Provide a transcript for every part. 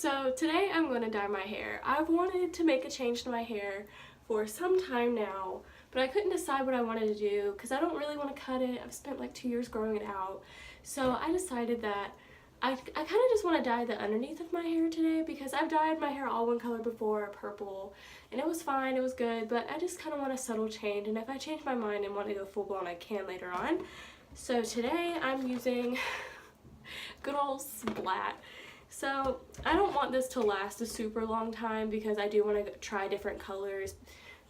So today I'm going to dye my hair. I've wanted to make a change to my hair for some time now, but I couldn't decide what I wanted to do because I don't really want to cut it. I've spent like 2 years growing it out. So I decided that I kind of just want to dye the underneath of my hair today because I've dyed my hair all one color before, purple, and it was fine, it was good, but I just kind of want a subtle change, and if I change my mind and want to go full blown, I can later on. So today I'm using good old Splat. So I don't want this to last a super long time because I do want to try different colors.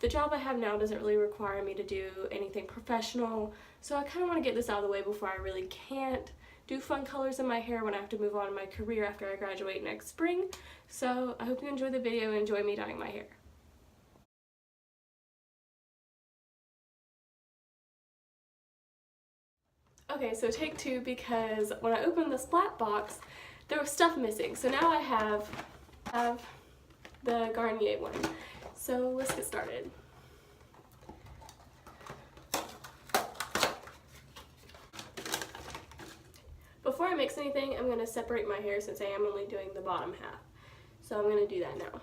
The job I have now doesn't really require me to do anything professional, so I kind of want to get this out of the way before I really can't do fun colors in my hair when I have to move on in my career after I graduate next spring. So I hope you enjoy the video and enjoy me dyeing my hair. Okay, so take two, because when I opened the Splat box, there was stuff missing. So now I have the Garnier one. So let's get started. Before I mix anything, I'm going to separate my hair since I am only doing the bottom half. So I'm going to do that now.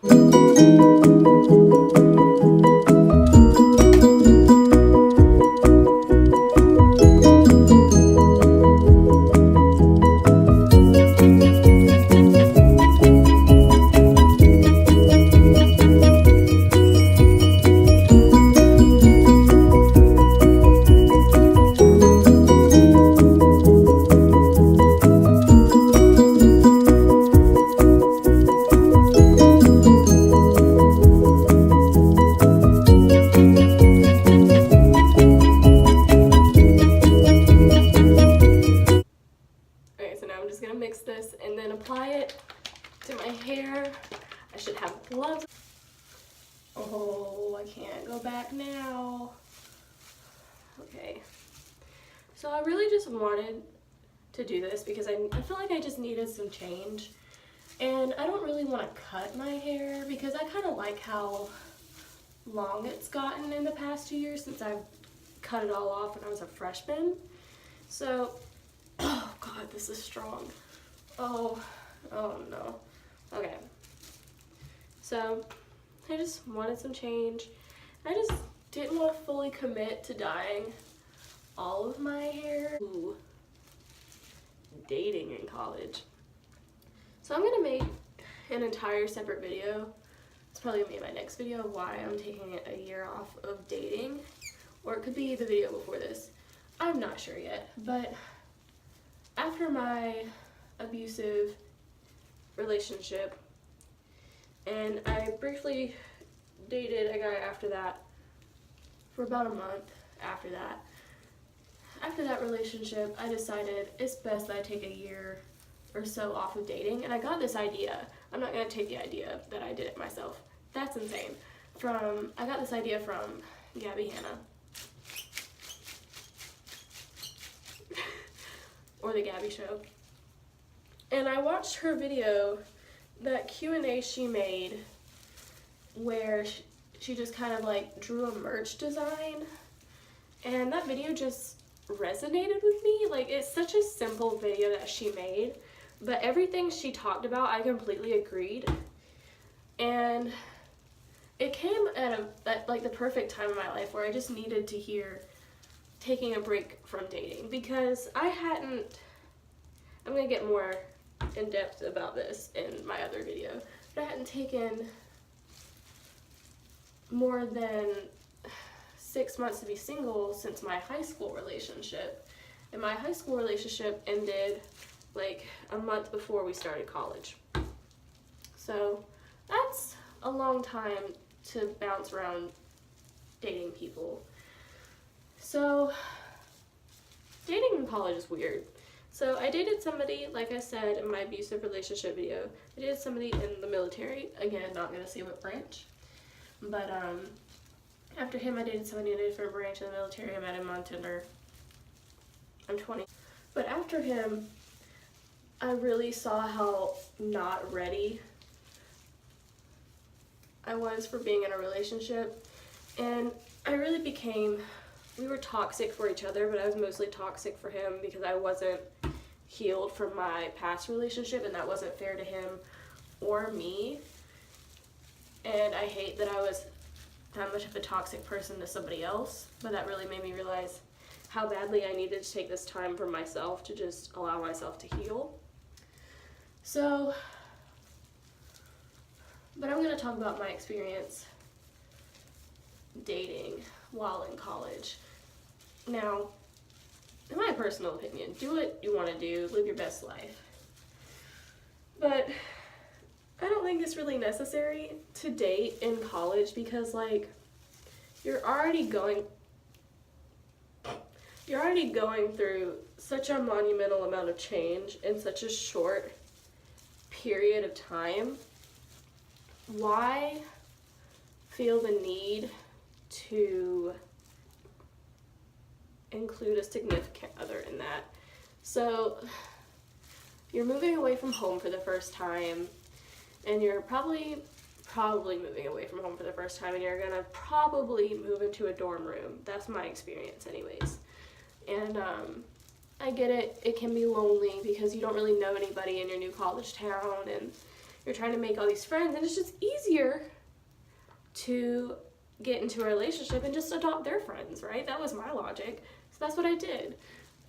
Mix this and then apply it to my hair. I should have gloves. Oh, I can't go back now. Okay. So I really just wanted to do this because I feel like I just needed some change. And I don't really want to cut my hair because I kind of like how long it's gotten in the past 2 years since I've cut it all off when I was a freshman. So, oh God, this is strong. Oh no. Okay. So, I just wanted some change. I just didn't want to fully commit to dyeing all of my hair. Ooh. Dating in college. So I'm gonna make an entire separate video. It's probably gonna be my next video of why I'm taking a year off of dating. Or it could be the video before this. I'm not sure yet. But after my abusive relationship, and I briefly dated a guy after that for about a month after that. After that relationship, I decided it's best that I take a year or so off of dating, and I got this idea. I'm not going to take the idea that I did it myself. That's insane. I got this idea from Gabby Hanna. Or The Gabby Show. And I watched her video, that Q&A she made, where she just kind of like drew a merch design. And that video just resonated with me. Like, it's such a simple video that she made, but everything she talked about, I completely agreed. And it came at like the perfect time in my life where I just needed to hear taking a break from dating, because I'm gonna get more in depth about this in my other video, but I hadn't taken more than 6 months to be single since my high school relationship, and my high school relationship ended like a month before we started college. So that's a long time to bounce around dating people. So dating in college is weird. So I dated somebody, like I said in my abusive relationship video, I dated somebody in the military. Again, not gonna say what branch. But after him, I dated somebody in a different branch in the military. I met him on Tinder. I'm 20. But after him, I really saw how not ready I was for being in a relationship. And I really we were toxic for each other, but I was mostly toxic for him because I wasn't healed from my past relationship, and that wasn't fair to him or me. And I hate that I was that much of a toxic person to somebody else, but that really made me realize how badly I needed to take this time for myself to just allow myself to heal. So, but I'm going to talk about my experience dating while in college. Now, in my personal opinion, do what you want to do, live your best life. But I don't think it's really necessary to date in college because, like, you're already going through such a monumental amount of change in such a short period of time. Why feel the need to include a significant other in that? So you're moving away from home for the first time, and you're probably moving away from home for the first time, and you're gonna probably move into a dorm room. That's my experience anyways. And I get it, it can be lonely because you don't really know anybody in your new college town, and you're trying to make all these friends, and it's just easier to get into a relationship and just adopt their friends, right? That was my logic. So that's what I did.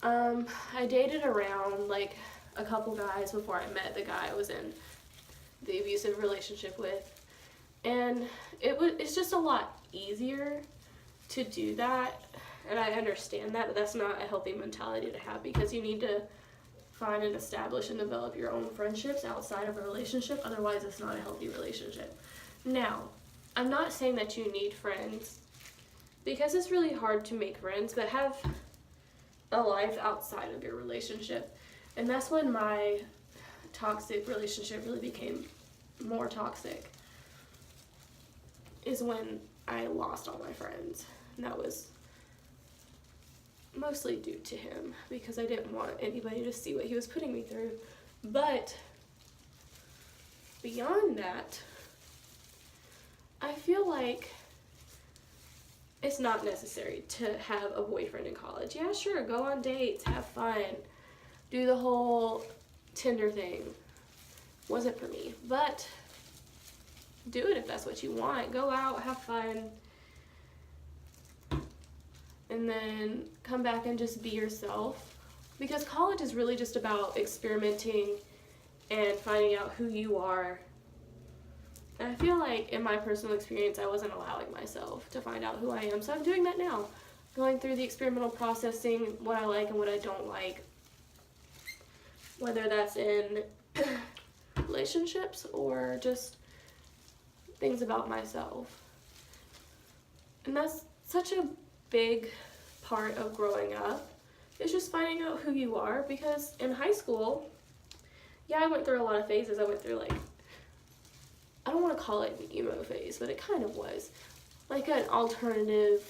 I dated around like a couple guys before I met the guy I was in the abusive relationship with. And it's just a lot easier to do that. And I understand that, but that's not a healthy mentality to have, because you need to find and establish and develop your own friendships outside of a relationship. Otherwise, it's not a healthy relationship. Now, I'm not saying that you need friends, because it's really hard to make friends, but have a life outside of your relationship. And that's when my toxic relationship really became more toxic, is when I lost all my friends. And that was mostly due to him, because I didn't want anybody to see what he was putting me through. But beyond that, I feel like it's not necessary to have a boyfriend in college. Yeah, sure, go on dates, have fun, do the whole Tinder thing. Wasn't for me, but do it if that's what you want. Go out, have fun, and then come back and just be yourself, because college is really just about experimenting and finding out who you are. And I feel like in my personal experience, I wasn't allowing myself to find out who I am. So I'm doing that now, going through the experimental processing, what I like and what I don't like, whether that's in relationships or just things about myself. And that's such a big part of growing up, is just finding out who you are. Because in high school, yeah, I went through a lot of phases. I went through, like, I don't want to call it an emo phase, but it kind of was like an alternative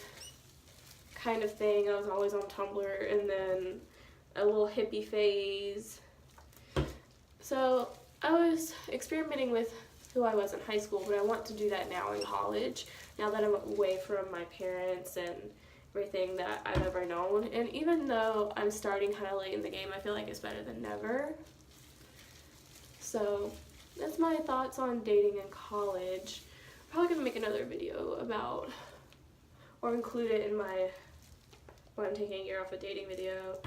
kind of thing. I was always on Tumblr, and then a little hippie phase. So I was experimenting with who I was in high school, but I want to do that now in college, now that I'm away from my parents and everything that I've ever known. And even though I'm starting kind of late in the game, I feel like it's better than never. So that's my thoughts on dating in college. I'm probably gonna make another video about, or include it in my when I'm taking a year off a dating video,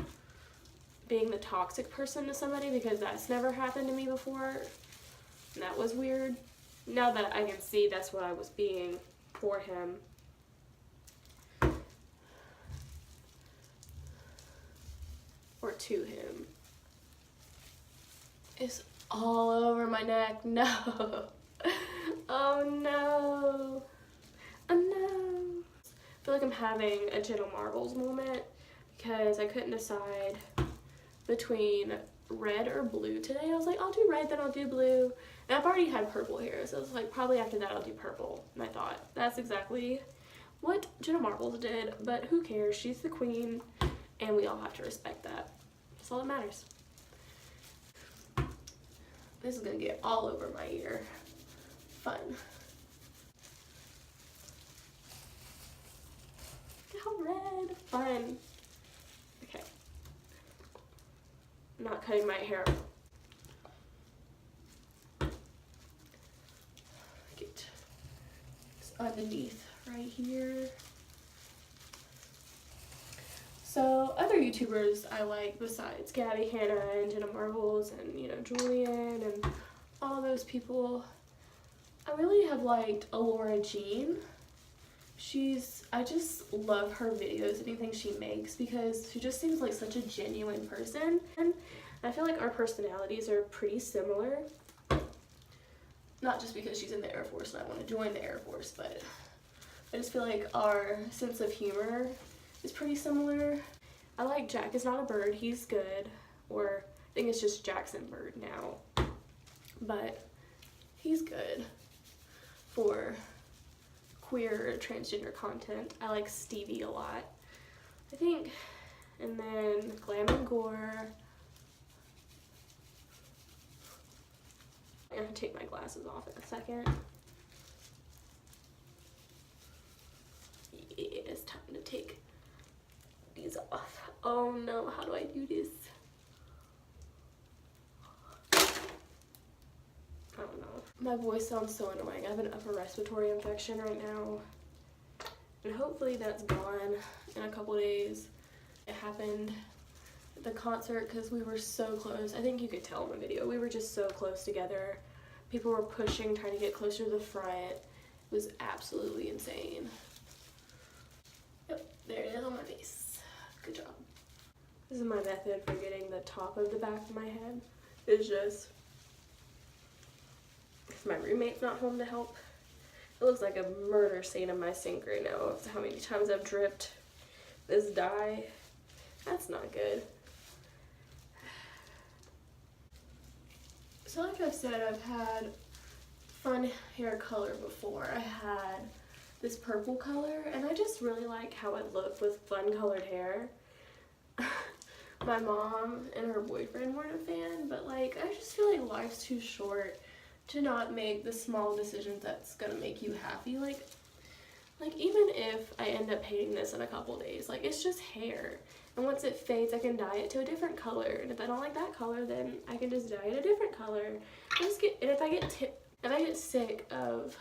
being the toxic person to somebody, because that's never happened to me before, and that was weird. Now that I can see that's what I was being for him. Or to him. It's all over my neck. No. Oh no. Oh no. I feel like I'm having a Jenna Marbles moment, because I couldn't decide between red or blue today. I was like, I'll do red, then I'll do blue. And I've already had purple hair, so I was like, probably after that I'll do purple. And I thought, that's exactly what Jenna Marbles did, but who cares? She's the queen, and we all have to respect that. That's all that matters. This is gonna get all over my ear. Fun. How red. Fun. Okay. I'm not cutting my hair. underneath right here. So other YouTubers I like besides Gabby Hanna and Jenna Marbles and, you know, Julian and all those people, I really have liked Alora Jean. I just love her videos, anything she makes, because she just seems like such a genuine person. And I feel like our personalities are pretty similar. Not just because she's in the Air Force and I want to join the Air Force, but I just feel like our sense of humor is pretty similar. I like Jack Is Not a Bird, he's good. Or I think it's just Jackson Bird now. But he's good for queer or transgender content. I like Stevie a lot, I think. And then Glam and Gore. I'm gonna take my glasses off in a second. Yeah, it's time to take these off. Oh no, how do I do this? I don't know. My voice sounds so annoying. I have an upper respiratory infection right now. And hopefully that's gone in a couple days. It happened at the concert because we were so close. I think you could tell in the video. We were just so close together. People were pushing, trying to get closer to the front. It was absolutely insane. Yep, there it is on my face. Good job. This is my method for getting the top of the back of my head. It's just, if my roommate's not home to help, it looks like a murder scene in my sink right now of how many times I've dripped this dye. That's not good. So like I said, I've had fun hair color before. I had this purple color, and I just really like how it looked with fun colored hair. My mom and her boyfriend weren't a fan, but like, I just feel like life's too short to not make the small decisions that's gonna make you happy. Like even if I end up hating this in a couple days, like, it's just hair. And once it fades, I can dye it to a different color. And if I don't like that color, then I can just dye it a different color. And if I get sick of,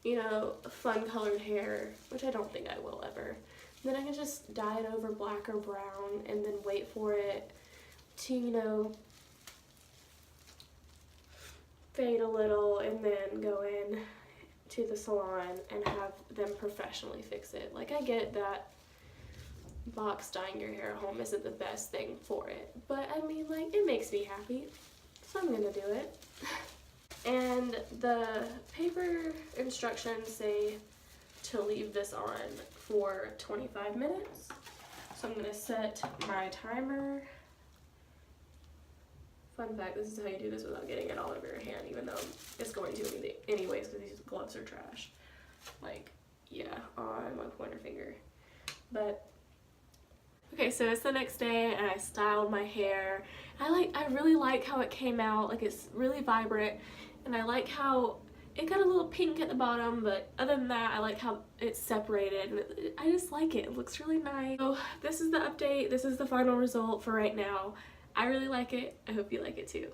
you know, fun colored hair, which I don't think I will ever, then I can just dye it over black or brown and then wait for it to, you know, fade a little and then go in to the salon and have them professionally fix it. Like, I get that box dyeing your hair at home isn't the best thing for it, but I mean, like, it makes me happy, so I'm gonna do it. And the paper instructions say to leave this on for 25 minutes. So I'm gonna set my timer. Fun fact, this is how you do this without getting it all over your hand, even though it's going to anyways because these gloves are trash. Like, yeah, on my pointer finger. But okay, so it's the next day and I styled my hair. I really like how it came out. Like, it's really vibrant, and I like how it got a little pink at the bottom, but other than that, I like how it's separated, and I just like it. It looks really nice. So this is the update. This is the final result for right now. I really like it. I hope you like it too.